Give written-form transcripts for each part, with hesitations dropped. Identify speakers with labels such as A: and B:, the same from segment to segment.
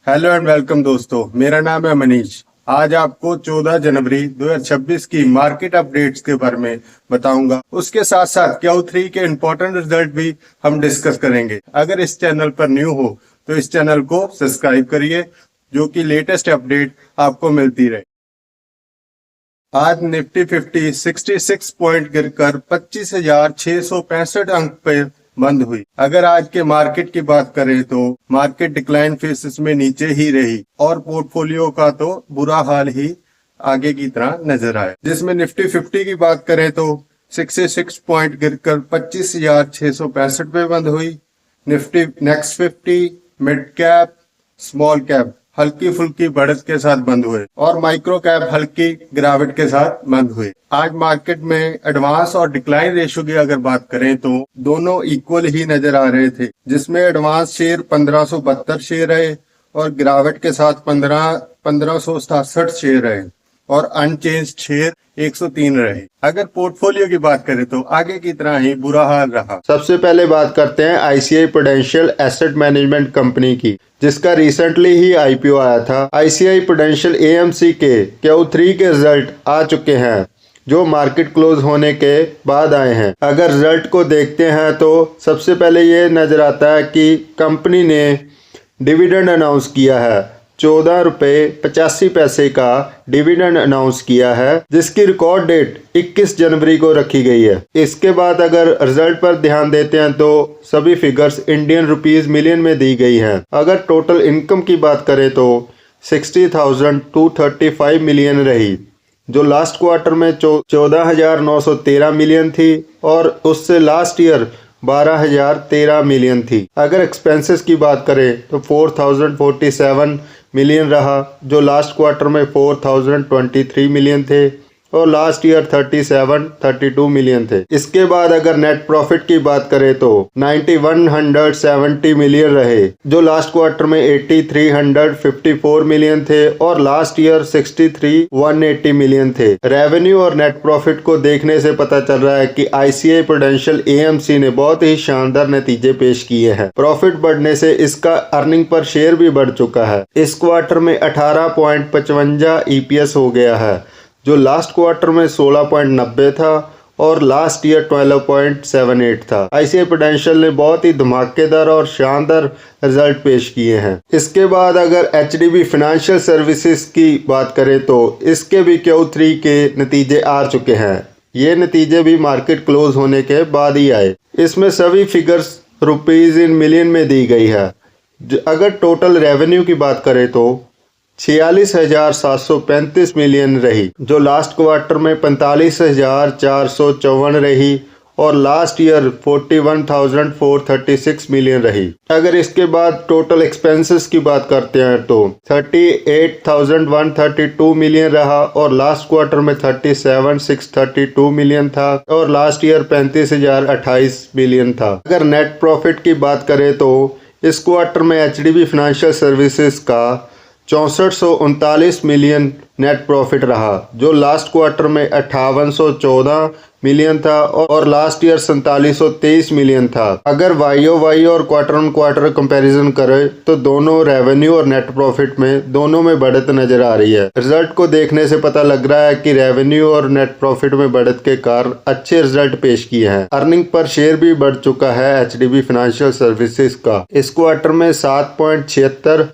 A: Hello and welcome दोस्तों, मेरा नाम है मनीष। आज आपको 14 जनवरी 2026 की मार्केट अपडेट्स के बारे में बताऊंगा। उसके साथ साथ Q3 के इम्पोर्टेंट रिजल्ट भी हम डिस्कस करेंगे। अगर इस चैनल पर न्यू हो तो इस चैनल को सब्सक्राइब करिए, जो कि लेटेस्ट अपडेट आपको मिलती रहे। आज निफ्टी 50 66 पॉइंट गिरकर 25,665 अंक पर बंद हुई। अगर आज के मार्केट की बात करें तो मार्केट डिक्लाइन फेसेस में नीचे ही रही और पोर्टफोलियो का तो बुरा हाल ही आगे की तरह नजर आया, जिसमें निफ्टी 50 की बात करें तो 66 पॉइंट गिरकर 25,665 पे बंद हुई। Nifty next 50 mid cap small cap हल्की फुल्की बढ़त के साथ बंद हुए और माइक्रो कैप हल्की गिरावट के साथ बंद हुए। आज मार्केट में एडवांस और डिक्लाइन रेशियो की अगर बात करें तो दोनों इक्वल ही नजर आ रहे थे, जिसमें एडवांस शेयर 1572 शेयर रहे और गिरावट के साथ 1567 शेयर रहे और अनचेंज शेयर 103 रहे। अगर पोर्टफोलियो की बात करें तो आगे की तरह ही बुरा हाल रहा।
B: सबसे पहले बात करते हैं ICI prudential asset management company की, जिसका रिसेंटली ही आईपीओ आया था। आईसीआई प्रूडेंशियल एएमसी के Q3 के रिजल्ट आ चुके हैं, जो मार्केट क्लोज होने के बाद आए हैं। अगर रिजल्ट को देखते हैं तो सबसे पहले ये नजर आता है कि कंपनी ने डिविडेंड अनाउंस किया है। 14 रुपये 85 पैसे का डिविडेंड अनाउंस किया है, जिसकी रिकॉर्ड डेट 21 जनवरी को रखी गई है। इसके बाद अगर रिजल्ट पर ध्यान देते हैं तो सभी फिगर्स इंडियन रुपीस मिलियन में दी गई हैं। अगर टोटल इनकम की बात करें तो 60,235 मिलियन रही, जो लास्ट क्वार्टर में 14,913 मिलियन थी और उससे लास्ट ईयर 12,013 मिलियन थी। अगर एक्सपेंसेस की बात करें तो 4,047 मिलियन रहा, जो लास्ट क्वार्टर में 4,023 मिलियन थे और लास्ट ईयर 32 मिलियन थे। इसके बाद अगर नेट प्रॉफिट की बात करें तो 9170 मिलियन रहे, जो लास्ट क्वार्टर में 8354 मिलियन थे और लास्ट ईयर 180 मिलियन थे। रेवेन्यू और नेट प्रॉफिट को देखने से पता चल रहा है कि आईसीआई प्रूडेंशियल एएमसी ने बहुत ही शानदार नतीजे पेश किए हैं। प्रॉफिट बढ़ने से इसका अर्निंग पर शेयर भी बढ़ चुका है। इस क्वार्टर में 18.55 ईपीएस हो गया है, जो लास्ट क्वार्टर में 16.90 था और लास्ट ईयर 12.78 था। आईसीआई प्रूडेंशियल ने बहुत ही धमाकेदार और शानदार रिजल्ट पेश किए हैं। इसके बाद अगर एचडीबी फाइनेंशियल सर्विसेज की बात करें तो इसके भी Q3 के नतीजे आ चुके हैं। ये नतीजे भी मार्केट क्लोज होने के बाद ही आए। इसमें सभी फिगर्स रुपीज इन मिलियन में दी गई है। अगर टोटल रेवेन्यू की बात करें तो 46,735 मिलियन रही, जो लास्ट क्वार्टर में 45,454 रही और लास्ट ईयर 41,436 मिलियन रही। अगर इसके बाद टोटल एक्सपेंसेस की बात करते हैं तो 38,132 मिलियन रहा और लास्ट क्वार्टर में 37,632 मिलियन था और लास्ट ईयर 35,028 मिलियन था। अगर नेट प्रॉफिट की बात करें तो इस क्वार्टर में एचडीबी फाइनेंशियल सर्विसेज का 6439 मिलियन नेट प्रॉफिट रहा, जो लास्ट क्वार्टर में 5814 मिलियन था और लास्ट ईयर 4723 मिलियन था। अगर वाई और क्वार्टर ऑन क्वार्टर कंपैरिजन करें तो दोनों रेवेन्यू और नेट प्रॉफिट में दोनों में बढ़त नजर आ रही है। रिजल्ट को देखने से पता लग रहा है कि रेवेन्यू और नेट प्रॉफिट में बढ़त के कारण अच्छे रिजल्ट पेश किए हैं। अर्निंग पर शेयर भी बढ़ चुका है एचडीबी फाइनेंशियल सर्विसेज का। इस क्वार्टर में 7.76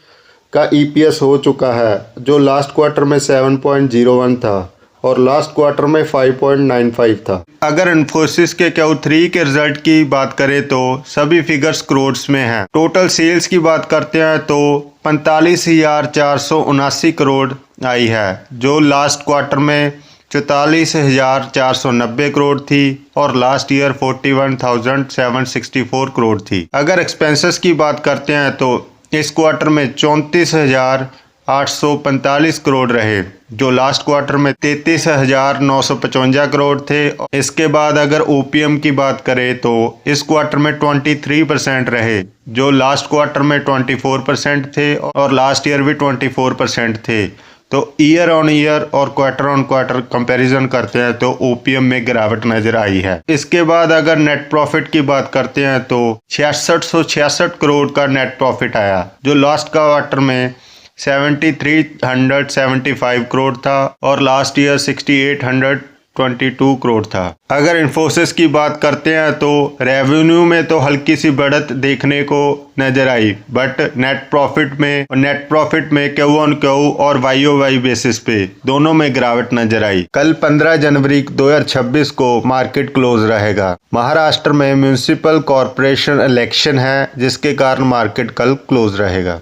B: का ईपीएस हो चुका है, जो लास्ट क्वार्टर में 7.01 था और लास्ट क्वार्टर में 5.95 था। अगर इन्फोसिस के Q3 के रिजल्ट की बात करें तो सभी फिगर्स करोड्स में हैं। टोटल सेल्स की बात करते हैं तो 45,479 करोड़ आई है, जो लास्ट क्वार्टर में 44,490 करोड़ थी और लास्ट ईयर 41,764 करोड़ थी। अगर एक्सपेंसेस की बात करते हैं तो इस क्वार्टर में 34,845 करोड़ रहे, जो लास्ट क्वार्टर में 33,955 करोड़ थे। इसके बाद अगर ओपीएम की बात करें तो इस क्वार्टर में 23% रहे, जो लास्ट क्वार्टर में 24% थे और लास्ट ईयर भी 24% थे। तो ईयर ऑन ईयर और क्वार्टर ऑन क्वार्टर कंपैरिजन करते हैं तो ओपीएम में गिरावट नजर आई है। इसके बाद अगर नेट प्रॉफिट की बात करते हैं तो 6666 करोड़ का नेट प्रॉफिट आया, जो लास्ट क्वार्टर में 7375 करोड़ था और लास्ट ईयर 6822 करोड़ था। अगर इन्फोसिस की बात करते हैं तो रेवेन्यू में तो हल्की सी बढ़त देखने को नजर आई, बट नेट प्रॉफिट में क्यू ऑन क्यू और वाई ओ वाई बेसिस पे दोनों में गिरावट नजर आई। कल 15 जनवरी 2026 को मार्केट क्लोज रहेगा। महाराष्ट्र में म्यूनिसिपल कॉरपोरेशन इलेक्शन है, जिसके कारण मार्केट कल क्लोज रहेगा।